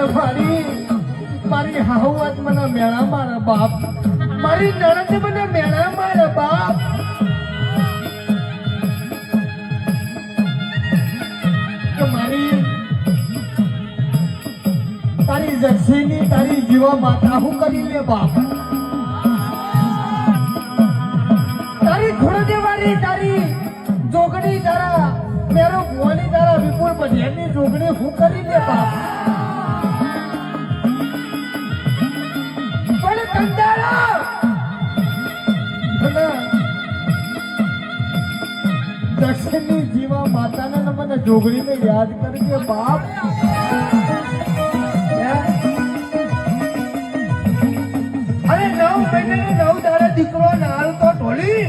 અને મારી હાહુઆત મને મેળા મારા બાપ, મારી નણંદ મને મેળા મારા બાપ. કે મારી તારી જર્સીની તારી જીવા માતા હું કરી લે બાપ. તારી ઘોડદેવારી તારી જોગણી તારા મેરો ભુવાની તારા વિપુલ પઢિયાની જોગણી હું કરી લે બાપ. પણ કંટાળો દર્શનની જીવા માતાના મને જોગણીને યાદ કરજે બાપ. અરે 9 મહિને 9 દાડા દીકરો નાલ તો ઢોલી